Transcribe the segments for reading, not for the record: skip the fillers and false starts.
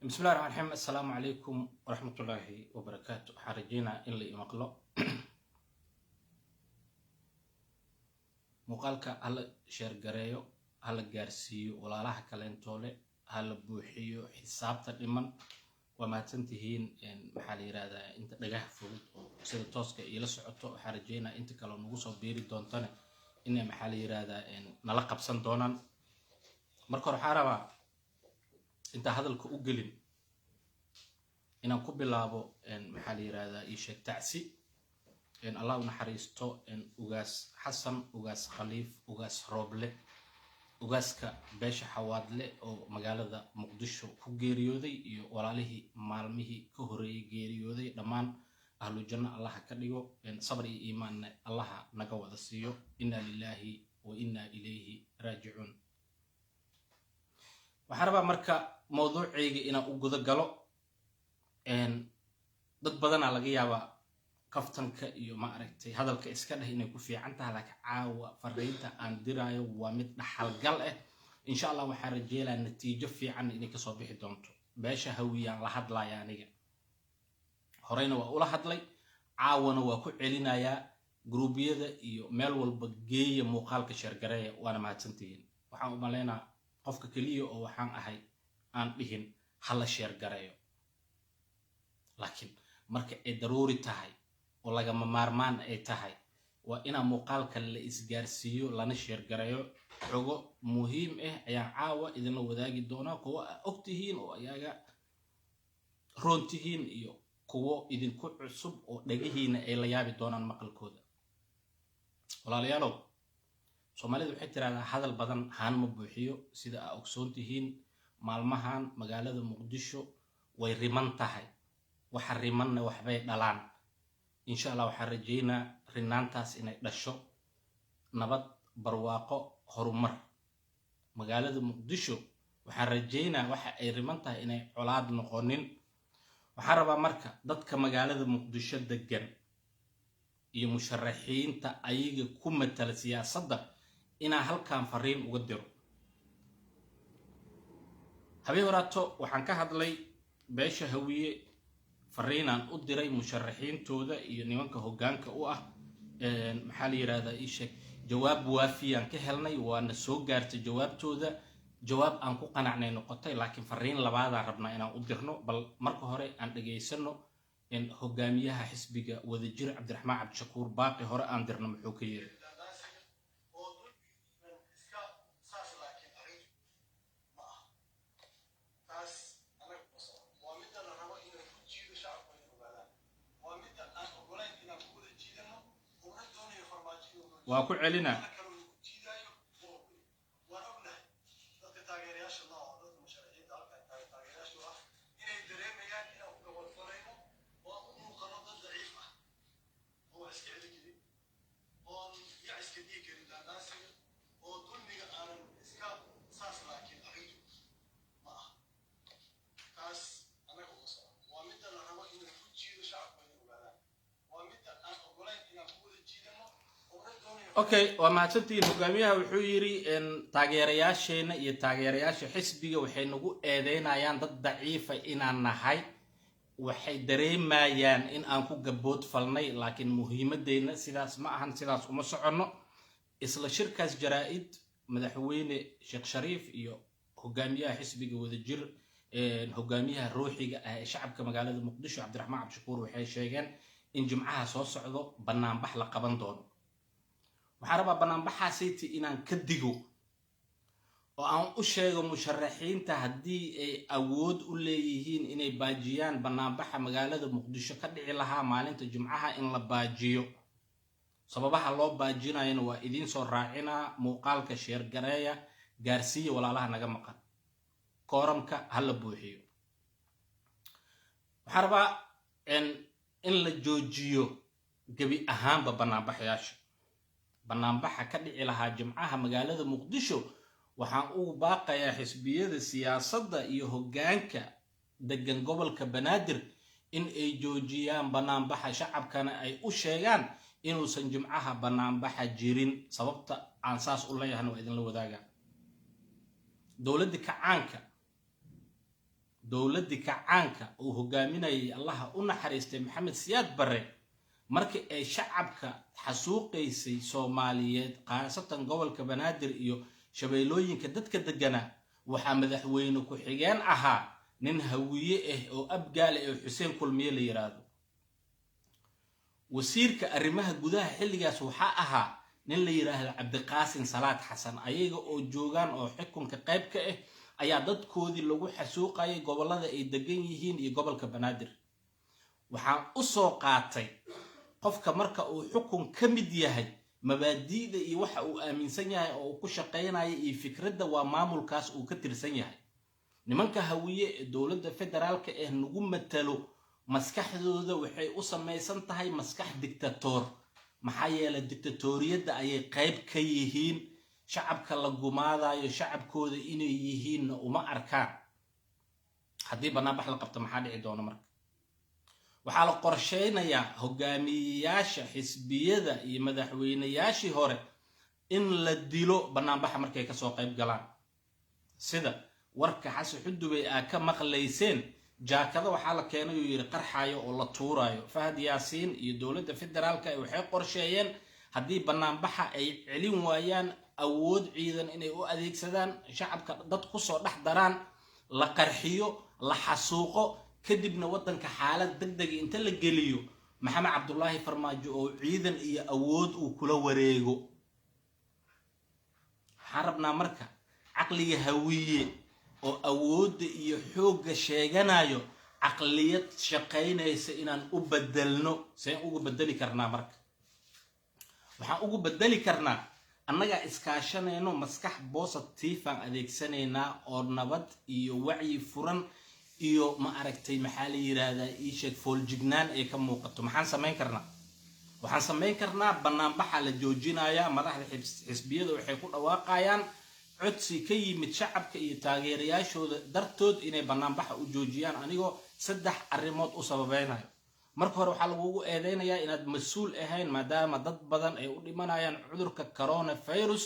بسم الله الرحمن الرحيم. السلام عليكم ورحمة الله وبركاته. حرجينا إن لي مقلو مقالك هلا شير قريو هلا جارسيو ولا لها كلام هلا بوحيو حساب تقريبا وما تنتهين إن محل هذا أنت نجح فوق سير توسك إلى سعته. حرجينا أنت كلو نقص بيري دونتنا إن محل هذا إن نلقب سندونا مركور حاربا أنت هذا الكوجلين إن أنكو بلابو إن محل هذا إيش تعسي إن الله نحريستو إن أجاس حسن أجاس خليف أجاس روبله أجاس كبيش حوادله أو مجال مقدشو كجيريودي ولاله مالمه كهري جيريودي دمان أهل الجنة الله كريو إن صبري إيمان الله نجوا دسيو إنا لله وإنا إليه راجعون. وحرب مركا موضوع عيجي إن أوجد قالوا إن ضد بدن على جيابا كفتنك يوم أركتي هذا الكإسكان هنا يكون في عنتها لك عاوة فريدة عن دراية ومثل حلقة إن شاء الله وحرجيلا النتيجة في عن إنك صبيح دونتو باشا هويا لحد لا يعني هرينا وأولى حد لي عاونا وكل علينا يا جروبية يو مال والبجية مقالك شرقرية وأنا ما تنتين وحنا مالنا قفك كليو أو حنا أهي عن بهن حلا شرقرية لكن مركا ضروري تهي ولا مارمان أي تهي وإنا مقالك اللي إسجارسيو لنا شرقرية حقو مهم أيا عاوة إذا لو ذاقي دونا قوة أكتهين وأيا رونتهين إيو قوة إذن كو عصب ودقيهين أي ليابي دونا مقال كودا ولا ليالو سومالي دو حتر على هذا البدن هان مبوحيو سيدا أكسونتهين مالمهان مقالة مقدشو ويرمان تهي وحرمنا وحباي دلان إن شاء الله وحرجينا رنانتاس إنك دشو نبض برواقو هرمر مقالة مقدشو وحرجينا وحا رمانتا إنك علاد نقونين وحربا مركا دادك مقالة مقدشو دقن إيو مشرحين تا أيغي كومة السياسة إنا هل كان فرين وقدرو هبي وراتو وحنكا هدلي باشا هوية فرينان u diray musharaxiintooda iyo nimanka hoggaanka u ah maxaa la yiraahdaa isheeg jawaab waafiyaan ka helnay waana soo gaartay jawaabtooda jawaab aan ku qanacnay noqotay laakiin fariin labaad aan rabnaa inaan u dirno bal marka hore aan dhageysano in hogaamiyaha xisbiga wadajir Cabdiraxmaan Cabdishakuur baaqi hore aan dirno muxuu ka yiri وأكو علينا اوكي ومعتنتين hogaamiyaha wuxuu yiri in taageerayaasheena iyo taageerayaasha xisbiga waxay nagu eedeynayaan dad daciif ah inaan nahay waxay dareemayaan in aan ku gabood falnay laakiin muhiimadeena sidaas ma ahan sidaas uma socono isla shirkaas jaraa'id madaxweyne Sheekh Shariif iyo hogaamiyaha xisbiga wadajir hogaamiyaha ruuxiga ah ee shacabka magaalada Muqdisho Cabdiraxmaan Cabdishakuur waxay sheegeen in jimcaha soo socdo banaanbax la qaban doono waxaan rabaa banaanbaxaasaytii inaan ka digo oo aan u sheego musharaxiinta haddii ay awood u leeyihiin inay baajiyaan banaanbaxa magaalada Muqdisho ka dhici lahaa maalinta jimcaha in la baajiyo sababaha loo baajinayna waa idin soo raacinaa muuqaalka sheer gareeya gaarsiiya walaalaha naga maqan kooramka hala buuxiyo waxaan rabaa in la joojiyo gabi ahaanba banaanbaxayaasha banaanbaxa ka dhici lahaa jimcaha magaalada Muqdisho waxaan ugu baaqayaa xisbiyada siyaasadda iyo hoggaanka degan gobolka Banaadir in ay joojiyaan banaanbaxa shacabkana ay u sheegaan inuusan jimcaha banaanbaxa jirin sababta aan saas u leeyahay waa idin la wadaaga dawladda kacaanka dowladii kacaanka uu hogaaminayay allaha u naxariistay maxamed siyaad barre markii ay shacabka xasuuqaysay Soomaaliyeed qaasatan gobolka Banaadir iyo shabeelooyinka dadka degana waxa madaxweyne ku xigeen ahaa nin hawiye ah oo abgaale ee Xuseen Kulmiye la yiraahdo wasiirka arrimaha gudaha xilligaas waxa ahaa nin la yiraahdo Cabdiqaasin Salaad Xasan ayaga oo joogan oo xukunka qayb ka ah ayaa dadkoodii lagu xasuuqayay gobolada ay degan yihiin iyo gobolka Banaadir waxaan u soo qaatay qofka marka uu xukun ka mid yahay mabaadiida iyo waxa uu aaminsan yahay oo ku shaqeynaya iyo fikradda waa maamulkaas uu ka tirsan yahay nimanka hawiye ee dowladda federaalka ee nagu matalo maskaxdooda waxay u samaysan tahay maskax dictator maxaa yeelay dictatoriyadda ayay qayb ka yihiin shacabka la gumaadayo shacabkooda inay yihiin uma arkaan haddii banaanbax la qabto maxaa dhici doona marka waxaa la qorsheynayaa hogaamiyayaasha xisbiyada iyo madaxweynayaashii hore in la dilo banaanbaxa markay ka soo qayb galaan sida warka xasan xudubay ka maqlayseen jaakada waxaa la keenay oo yiri qarxayo oo la tuurayo Fahad Yaasiin iyo dowladda federaalka waxay qorsheeyeen haddii banaanbaxa ay celin waayaan awood ciidan inay u adeegsadaan shacabka dad ku soo dhex daraan la qarxiyo la xasuuqo kadibna wadanka xaalad degdeg inta la geliyo maxamed cabdullaahi farmaajo oo ciidan iyo awood uu kula wareego xarabna marka aqliga hawiye oo awood iyo xoog sheeganayo aqliyad shaqeynaysa inaan u bedelno seen ugu bedeli karnaa marka waxaan ugu bedeli karnaa annaga iskaashanayno maskax positive aan adeegsanayna oo nabad iyo wacyi furan iyo ma aragtay maxaa la yiraahdaa ii sheeg fooljignaan ay ka muuqato maxaan sameyn karnaa waxaan sameyn karnaa banaanbaxa la joojinaya madaxda xisbiyada waxay ku dhawaaqayaan codsi ka yimid shacabka iyo taageerayaashooda dartood inay banaanbaxa u joojiyaan anigoo saddex arrimood u sababeynayo marka hore waxaa lagugu eedeynayaa inaad mas'uul ahayn maadaama dad badan ay u dhimanayaan cudurka coronavirus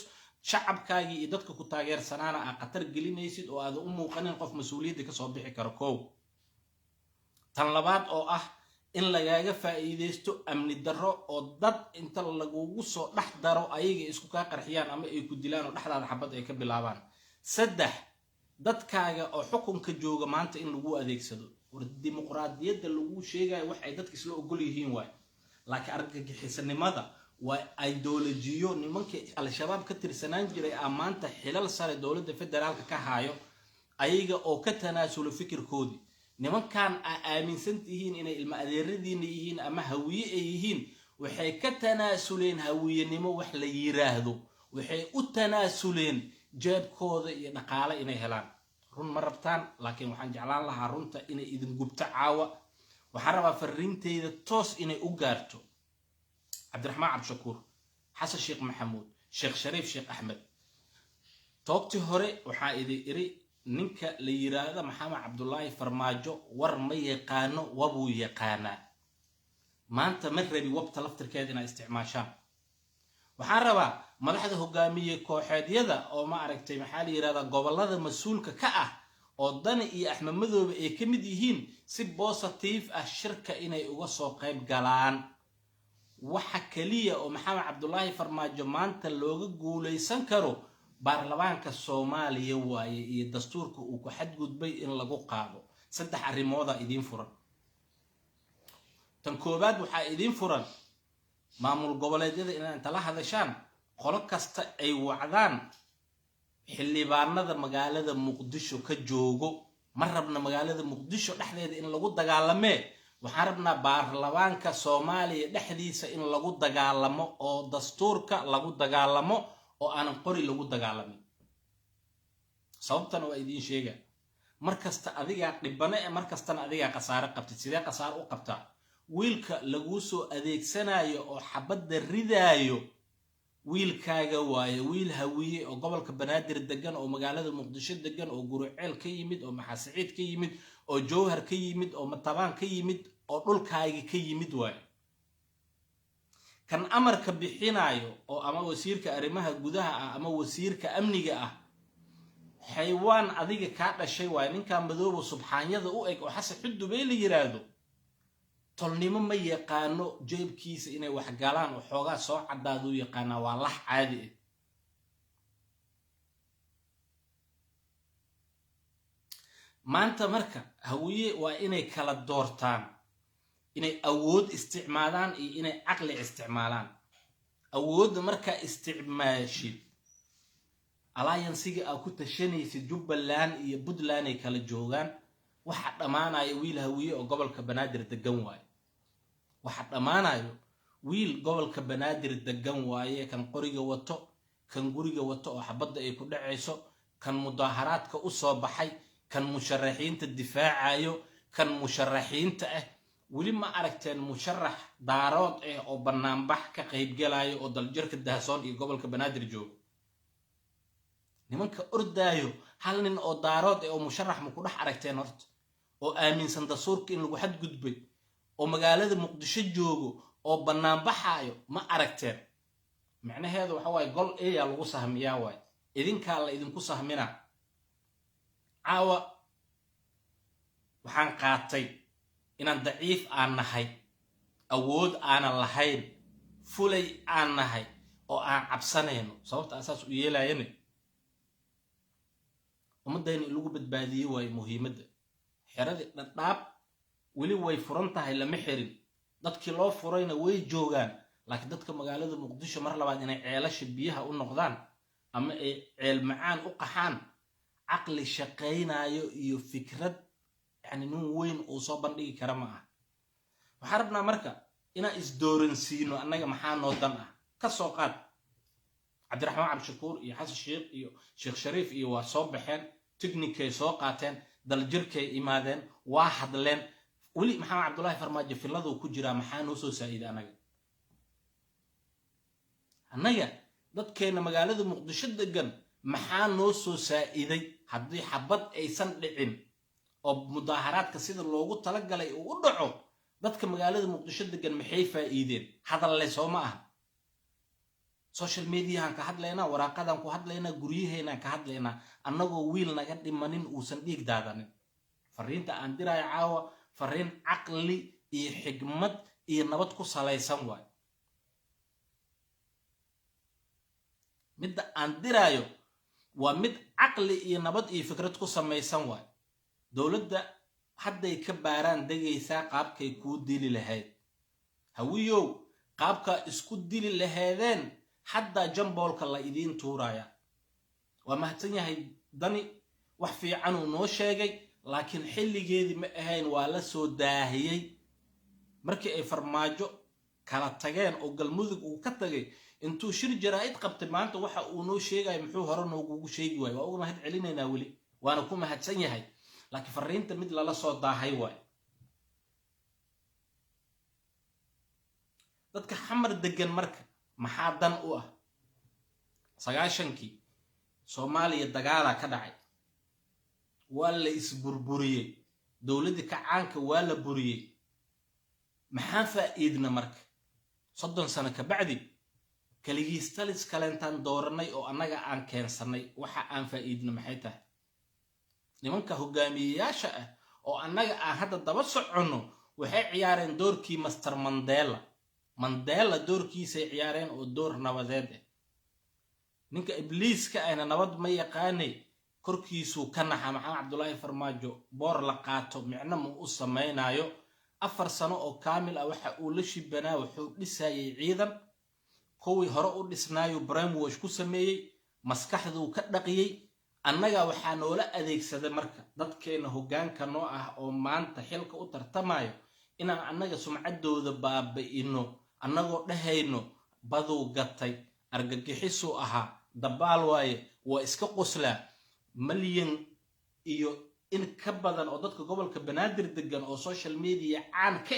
shacabkaagii iyo dadka ku taageersanaana aad khatar gelinaysid oo aad u muuqanin qof mas'uuliyadda ka soo bixi karo koow tan labaad oo ah in lagaaga faa'iideysto amni darro oo dad inta lagugu soo dhex daro ayaga isku ka qarxiyaan ama ay ku dilaan oo dhexdaada xabad ay ka bilaabaan saddex dadkaaga oo xukunka jooga maanta in lagu adeegsado war dimuqraadiyadda lagu sheegayo wax ay dadka isla ogol yihiin waay laakiin argagixisanimada waa ideolojiyo nimanka al-shabaab ka tirsanaan jiray maanta xilal sare dowladda federaalka ka haayo ayaga oo ka tanaasulo fikirkoodii nimankan aaminsan tihiin inay ilma adeeradiina yihiin ama hawiye ay yihiin waxay ka tanaasuleen hawiyenimo wax la yiraahdo waxay u tanaasuleen jeebkooda iyo dhaqaale inay helaan run ma rabtaan laakiin waxaan jeclaan lahaa runta inay idin gubto caawa waxaan rabaa fariinteyda toos inay u gaarto cabdiraxmaan cabdishakuur xasan sheekh maxamuud sheekh shariif sheekh axmed toobtii hore waxaa idin iri ninka la yiraahdo maxamed cabdullaahi farmaajo war ma yaqaano wabuu yaqaanaa maanta ma rabi wabta laftirkeeda inay isticmaashaan waxaan rabaa madaxda hogaamiye kooxeedyada oo ma aragtay maxaa la yiraahdaa gobolada mas'uulka ka ah oo dani iyo axmed madoobe ay ka mid yihiin si positive ah shirka inay uga soo qayb galaan waxa kaliya oo maxamed cabdullaahi farmaajo maanta looga guuleysan karo baarlamaanka Soomaaliya waaye iyo dastuurka uu ku xadgudbay in lagu qaado saddex arrimooda idin furan tan koobaad waxaa idin furan maamul goboleedyada inay inta la hadashaan qolo kasta ay wacdaan xildhibaanada magaalada Muqdisho ka joogo ma rabna magaalada Muqdisho dhexdeeda in lagu dagaalamee waxaan rabnaa baarlamaanka Soomaaliya dhexdiisa in lagu dagaalamo oo dastuurka lagu dagaalamo oo aanan qori lagu dagaalamin sababtan waa idin sheega markasta adiga dhibane markastana adiga qasaare qabtid sidee qasaar u qabtaa wiilka lagu soo adeegsanayo oo xabadda ridaayo wiilkaaga waaye wiil hawiye oo gobolka Banaadir degan oo magaalada Muqdisho degan oo Guriceel ka yimid oo Maxaasiciid ka yimid oo Jowhar ka yimid oo Matabaan ka yimid oo dhulkaaga ka yimid waaye kan amarka bixinayo oo ama wasiirka arrimaha gudaha ah ama wasiirka amniga ah حيوان أديك كعدا شيء وإن كان مذوب سبحان يذو إك وحسب حد بيلي يرادو تلنيم ما يقانو جيب كيس إنه وحجالان وحوجا صاع عدادو يقانا والله عادي ما أنت مركا هوية وإنه كلا دورتان إنه أود استعمالان إنه عقل استعمالان أود مركا استعماشي alliance-ga aa ku tashanaysa Jubbaland iyo Puntland ay kala joogan waxa dhamaanayo wiil hawiye oo gobolka Banaadir degan waaye waxa dhamaanayo wiil gobolka Banaadir degan waaye kan qoriga wato kan guriga wato oo xabada ay ku dhacayso kan mudaharaadka u soo baxay kan musharaxiinta difaacayo kan musharaxiinta wali ma aragteen musharax daarood oo banaanbax ka qayb galayo oo daljirka Dahsoon iyo gobolka Banaadir joogo nimanka ordaayo hal nin oo daarood oo musharax ma ku dhax aragteen horta oo aaminsan dastuurka in lagu xad gudbay oo magaalada Muqdisho joogo oo banaanbaxayo ma aragteen macnaheedu waxa way gol eeya lagu sahmiyaa way idinka la idinku sahmina caawa waxaan qaatay inaan daciif aan nahay awood aan lahayn fulay aan nahay oo aan cabsanayno sababta asaas u yeelayeen umadayna lagu badbaadiyay way muhiimada xirada dhadhaab wali way furan tahay lama xirin dadkii loo furayna way joogan laakiin dadka magaalada Muqdisho mar labaad inay ceelasha biyaha u noqdaan ama ay ceel macaan u qaxaan aqli shaqeynayo iyo fikrad yani nin weyn oo soo bandhigi kara ma aha waxaan rabnaa marka inaan isdooransiino annaga maxaa noo dan ah ka soo qaad Cabdiraxmaan Cabshakuur iyo Xasan Sheekh iyo Sheekh Shariif iyo waa soo baxeen technique soo qaateen daljirkay imaadeen waa hadleen wali Maxamed Cabdullaahi Farmaajo filadu ku jira maxaa noo soo saaciiday annaga dadkeena magaalada Muqdisho degan maxaa noo soo saaciiday haddii xabad aysan dhicin oo mudaharaadka sida loogu talagalay uu dhaco dadka magaalada Muqdisho degan maxay faa'iideen hadal le soo ma aha social media ka hadlayna waraaqadan ku hadlayna guriyaheenan ka hadlayna annagoo wiil naga dhimanin uusan dhiig daadanin fariinta aan diraayo caawa fariin aqli iyo xigmad iyo nabad ku salaysan waay mid aan diraayo waa mid aqli iyo nabad iyo fikrad ku samaysan waay dawladda hadday ka baaraan degaysaa qaabkay ku dili lahayd hawiyow qaabka isku dili lahaydeen hadda jamboolka la idin tuuraya waa mahadsan yahay dani wax fiican uu noo sheegay laakiin xilligeedii ma ahayn waa la soo daahiyay markii ay Farmaajo kala tageen oo galmudug uu ka tagay intuu shir jaraa'id qabtay maanta waxa uu noo sheegay muxuu hore noogu sheegi waay waa ugu mahad celinayna wali waana ku mahadsan yahay laakiin fariinta mid lala soo daahay waay dadka xamar degan marka maxaa dan u ah 9kii Soomaaliya dagaal ka dhacay waa la isburburiyay dawladda kacaanka waa la buriyay maxaa faa'iidna marka 30 sano ka bacdi kaligiis talis kalentan dooranay oo annaga aan keensanay waxa aan faa'iidna maxay tahay nimanka hogaamiyayaasha ah oo annaga aan hadda daba socono waxay ciyaareen doorkii Master Mandela doorkiisa ay ciyaareen oo door nabadeed ninka ibliiska ayna nabad ma yaqaanay korkiisu ka naxa Maxamed Cabdullaahi Farmaajo boor la qaato micno ma u sameeynayo 4 sano oo kaamil ah waxa uu la shibanaa wuxuu dhisayay ciidan kuwii hore u dhisnaayo brainwash ku sameeyay maskaxdu ka dhaqiyay annaga waxaa noola adeegsaday marka dadkeena hoggaanka noo ah oo maanta xilka u tartamayo inaan annaga sumcadooda baabi'ino annagoo dhahayno baduu gatay argagixisu ahaa dabaal waaye waa iska qoslaa malyan iyo in ka badan oo dadka gobolka Banaadir degan oo social media caan ka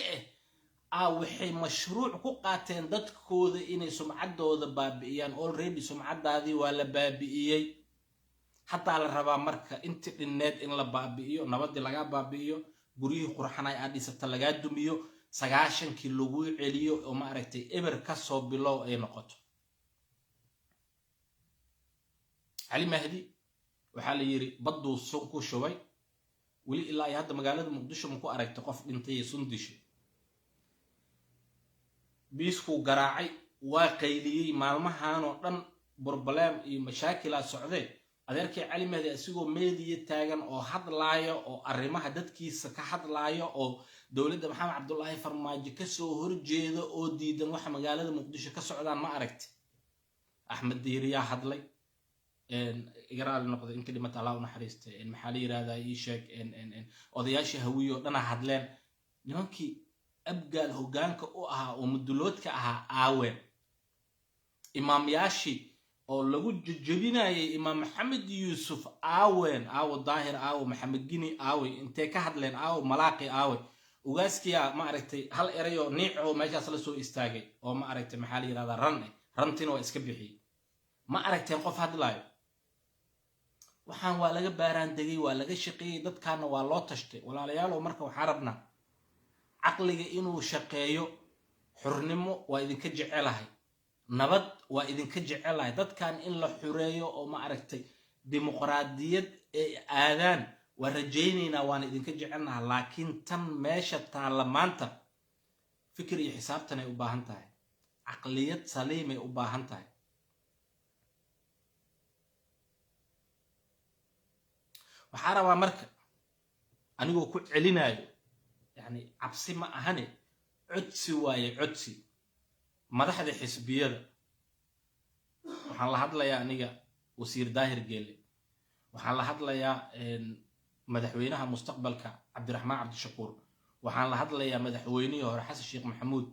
waxay mashruuc ku qaateen dadkooda inay sumcadooda baabi'iyaan already sumcadaadii waa la baabi'iyay hatta la rabaa marka inta dhineed in la baabi'iyo nabadii laga baabi'iyo guriyihii qurxanay aad dhisata laga dumiyo 9kii lagu celiyo oo ma aragtay eber ka soo bilow ay noqoto Ali Mahdi waxaa la yiri baduu sun ku shubay weli ilaa ay hadda magaalada muqdisho ma ku aragtay qof dhintay sun dishay biisku garaacay waa qayliyay maalmahan oo dhan problem iyo mashaakil socday adeerkay cali mahdi asigoo meediya taagan oo hadlaayo oo arrimaha dadkiisa ka hadlaayo oo dawladda maxamed cabdullaahi farmaajo ka soo horjeedo oo diidan waxa magaalada muqdisho ka socdaan ma aragtay axmed diiriya hadlay igaraal noqdo in kadimata Allah u naxariistay maxaa la yiraahdaa ii sheeg odayaashii hawiyo dhana hadleen nimankii abgaal hogaanka u ahaa oo muduloodka ahaa aaween imaamyaashii oo lagu jajabinayay imaam maxamed yuusuf aaween aawo daahir aawo maxamed gini aawe intee ka hadleen aawo malaaqi aawe ugaaskiya ma aragtay hal erayo niico meeshaas la soo istaagay oo ma aragtay maxaa la yiraahdaa rantina waa iska bixiyay ma aragteen qof hadlaayo waxaan waa laga baaraan degay waa laga shaqeeyay dadkaana waa loo tashtay walaalayaal marka waxaa rabnaa aqliga inuu shaqeeyo xurnimo waa idinka jecelahay nabad waa idinka jecelahay dadkan in la xureeyo oo ma aragtay dimuqraadiyad ay aadaan waa rajaynaynaa waan idinka jecelnahay laakiin tan meesha taala maanta fikir iyo xisaabtan ay u baahan tahay aqliyad saliim ay u baahan tahay waxaa rabaa marka anigoo ku celinayo yani cabsi ma ahane codsi waaye codsi madaxda xisbiyada waxaan la hadlayaa aniga wasiir daahir geelle waxaan la hadlayaa madaxweynaha mustaqbalka cabdiraxmaan cabdishakuur waxaan la hadlayaa madaxweynihii hore xasan sheekh maxamuud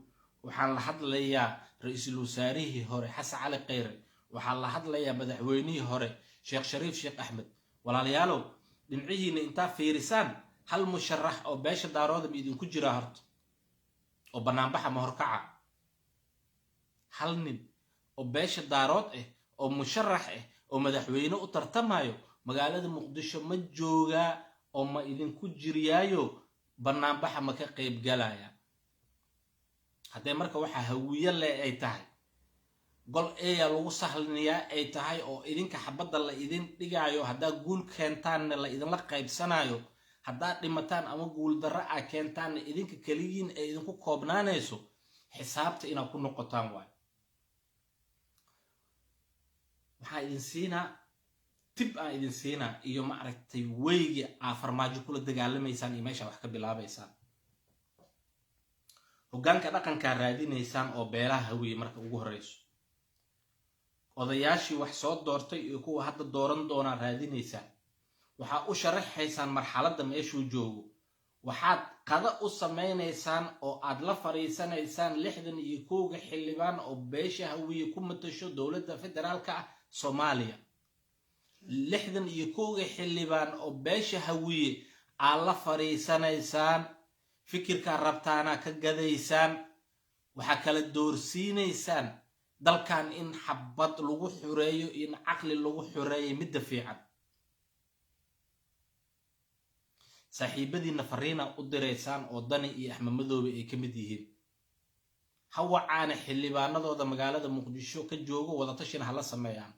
waxaan la hadlayaa ra'iisul wasaarihii hore xasan cali khayre waxaan la hadlayaa madaxweynihii hore sheekh shariif sheekh axmed walaalayaalow dhinacihiina intaa fiirisaan hal musharax oo beesha daarooda ma idinku jiraa horta oo banaanbaxa ma horkaca hal nin oo beesha daarood oo musharax oo madaxweyne u tartamayo magaalada muqdisho ma joogaa oo ma idinku jiriyaayo banaanbaxa ma ka qayb galaya haddee marka waxa hawiye leh ay tahay gol eeya lagu sahlinayaa ay tahay oo idinka xabadda la idin dhigaayo haddaa guul keentaanna la idinla qaybsanayo haddaa dhimataan ama guul darra a keentaanna idinka keligiin ay idinku koobnaanayso xisaabta inaad ku noqotaan waay waxaa idin siinaa tib aan idin siinaa iyo ma aragtay weygi aa farmaajo kula dagaalamaysaan iyo meesha wax ka bilaabaysaan hoggaanka dhaqankaa raadinaysaan oo beelaha hawiye marka ugu horeyso odayaashii wax soo doortay iyo kuwa hadda dooran doonaa raadinaysaan waxaa u sharaxaysaan marxaladda meeshuu joogo waxaad qada u samaynaysaan oo aad la fariisanaysaan 61 xildhibaan oo beesha hawiye ku matasho dowladda federaalka ah Soomaaliya 61 xildhibaan oo beesha hawiye aad la fariisanaysaan fikirka rabtaana ka gadaysaan waxa kala doorsiinaysaan dalkan in xabad lagu xureeyo in aqli lagu xureeyo mid fiican saaxiibadiina fariina u direysaan oo dani iyo axmed madoobe ay ka mid yihiin hawacaana xildhibaanadooda magaalada muqdisho ka joogo wada tashin hala sameeyaan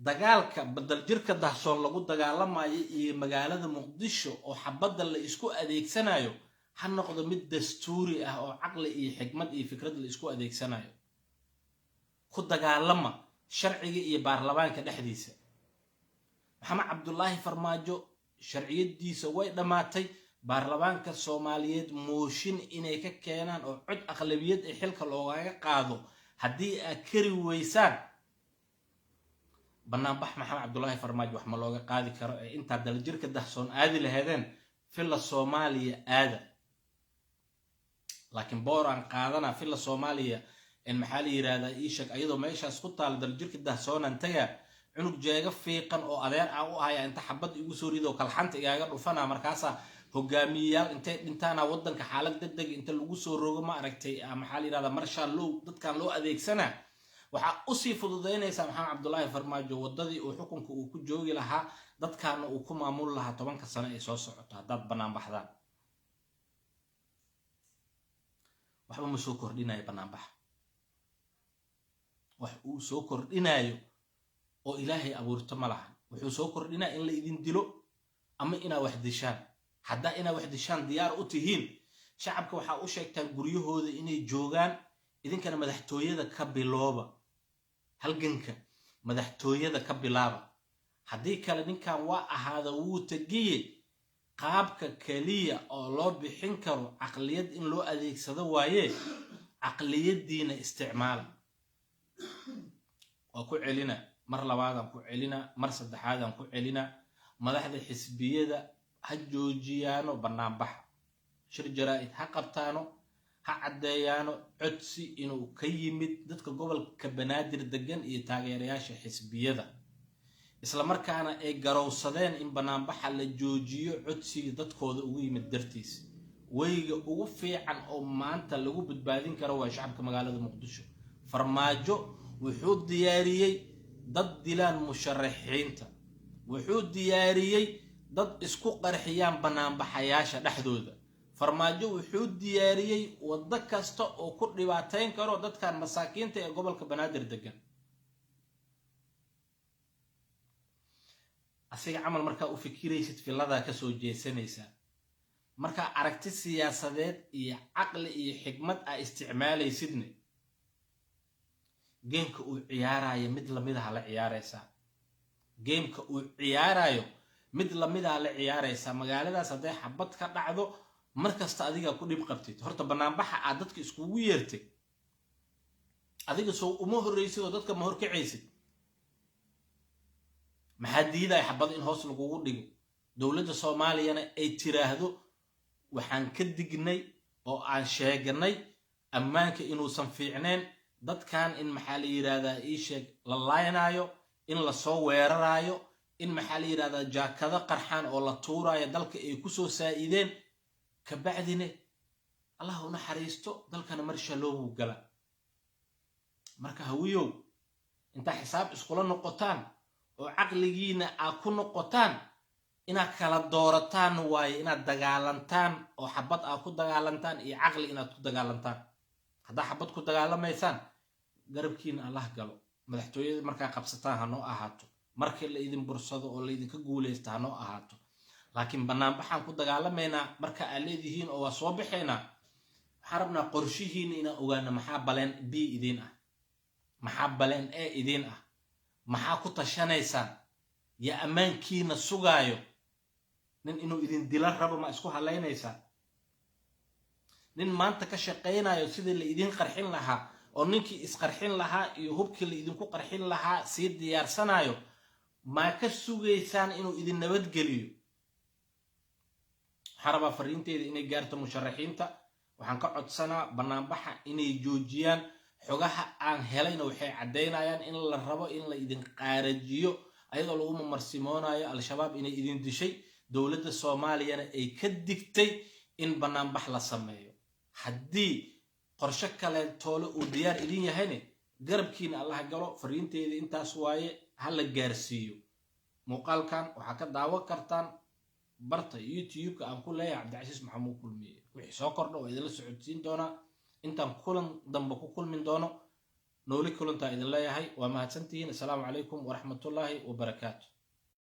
dagaalka badal jirka dahsoon lagu dagaalamayo iyo magaalada muqdisho oo xabadda la isku adeegsanayo ha noqdo mid dastuuri ah oo aqli iyo xikmad iyo fikrad la isku adeegsanayo ku dagaalama sharciga iyo baarlamaanka dhexdiisa maxamed cabdullaahi farmaajo sharciyadiisa way dhamaatay baarlamaanka Soomaaliyeed mooshin inay ka keenaan oo cod aqlabiyad ee xilka looga qaado haddii aad kari weysaan banaanbax maxamed cabdullaahi farmaajo wax ma looga qaadi karo ee inta daljirka dahsoon aadi lahaydeen filla Soomaaliya aada laakiin booraan qaadana filla Soomaaliya in maxaa la yiraahdaa ii sheeg ayadoo meeshaas ku taal daljirka dahsoon taga cunug jeega fiiqan oo adeer ah u haya inta xabad igu soo rido kalxanta igaaga dhufana markaasa hogaamiyayaal intay dhintaana wadanka xaalad degdeg inta lagu soo roogo ma aragtay maxaa la yiraahdaa marshal law dadkan loo adeegsana waxa u sii fududeynaysa maxamed cabdullaahi farmaajo wadadii uu xukunka uu ku joogi lahaa dadkaana uu ku maamul lahaa 10 sano ay soo socoto dad banaan baxdaan waxba ma soo kordhinayo banaan bax wax uu soo kordhinayo oo ilaahay abuurto ma lahan wuxuu soo kordhinaa in la idin dilo ama inaa wax dishaan haddaa inaa wax dishaan diyaar u tihiin shacabka waxaa u sheegtaan guryahooda inay joogaan idinkana madaxtooyada ka bilooba halganka madaxtooyada ka bilaaba haddii kale ninkan waa ahaada wuu tagiye qaabka kaliya oo loo bixin karo caqliyad in loo adeegsado waaye caqliyadiina isticmaala waa ku celina mar labaadaan ku celina mar saddexaadaan ku celina madaxda xisbiyada ha joojiyaano banaanbaxa shir jaraa'id ha qabtaano ha caddeeyaano codsi inuu ka yimid dadka gobolka banaadir degan iyo taageerayaasha xisbiyada isla markaana ay garowsadeen in banaanbaxa la joojiyo codsiga dadkooda ugu yimid dartiis wayga ugu fiican oo maanta lagu badbaadin karo waa shacabka magaalada muqdisho farmaajo wuxuu diyaariyey dad dilaan musharaxiinta wuxuu diyaariyey dad isku qarxiyaan banaanbaxayaasha dhexdooda farmaajo wuxuu diyaariyey waddo kasta oo ku dhibaateyn karo dadkan masaakiinta ee gobolka banaadir degan asiga camal markaa u fikiraysid filadaa ka soo jeesanaysaa markaa aragti siyaasadeed iyo caqli iyo xigmad aa isticmaalaysidne geemka uu ciyaarayo mid lamid ah la ciyaaraysaa geemka uu ciyaarayo mid lamid ah la ciyaaraysaa magaaladaas hadday xabad ka dhacdo markasta adiga ku dhib qabtid horta banaanbaxa aad dadka iskugu yeertay adiga soo uma horreysid oo dadka ma horkacaysid maxaa diiday xabad in hoos lagugu dhigo dowladda Soomaaliyana ay tiraahdo waxaan ka dignay oo aan sheegnay ammaanka inuusan fiicneen dadkan in maxaa la yiraahdaa ii sheeg la laaynayo in la soo weerarayo in maxaa la yiraahdaa jaakada qarxan oo la tuurayo dalka ay ku soo saaideen ka bacdine Allah u naxariisto dalkana marsha loogu gala marka hawiyow inta xisaab iskula noqotaan oo caqligiina aad ku noqotaan inaad kala doorataan waaye inaad dagaalantaan oo xabad aad ku dagaalantaan iyo caqli inaad ku dagaalantaan haddaa xabad ku dagaalamaysaan garabkiina Allah galo madaxtooyada markaa qabsataan ha noo ahaato markii la idin bursado oo la idinka guuleysto ha noo ahaato laakiin banaanbaxaan ku dagaalamaynaa marka aad leedihiin oo waa soo baxaynaa waxaan rabnaa qorshihiina inaan ogaano maxaa baleen b idin ah maxaa baleen e idin ah maxaa ku tashanaysaan ya ammaankiina sugaayo nin inuu idin dila rabo ma isku halaynaysaa nin maanta ka shaqaynayo sidii la idin qarxin lahaa oo ninkii isqarxin lahaa iyo hubkii la idinku qarxin lahaa sii diyaarsanayo ma ka sugaysaan inuu idin nabadgeliyo waxaan rabaa fariinteeda inay gaarto musharaxiinta waxaan ka codsanaa banaanbaxa inay joojiyaan xogaha aan helayna waxay caddeynayaan in la rabo in la idin qaarajiyo ayadoo lagu marsimoonayo al-shabaab inay idin dishay dowladda Soomaaliyana ay ka digtay in banaanbax la sameeyo haddii qorshe kale toole uu diyaar idin yahayne garabkiina Allah galo fariinteeda intaas waaye hal la gaarsiiyo muuqaalkan waxaa ka daawan kartaan barta YouTube-ka aan ku leeyahay Cabdicasiis Maxamuud Kulmiye wixii soo kordho waa idin la socodsiin doonaa intaan kulan dambe ku kulmin doono nooli kulantaa idin leeyahay waa mahadsantihiin assalaamu calaykum waraxmatullaahi wabarakaatu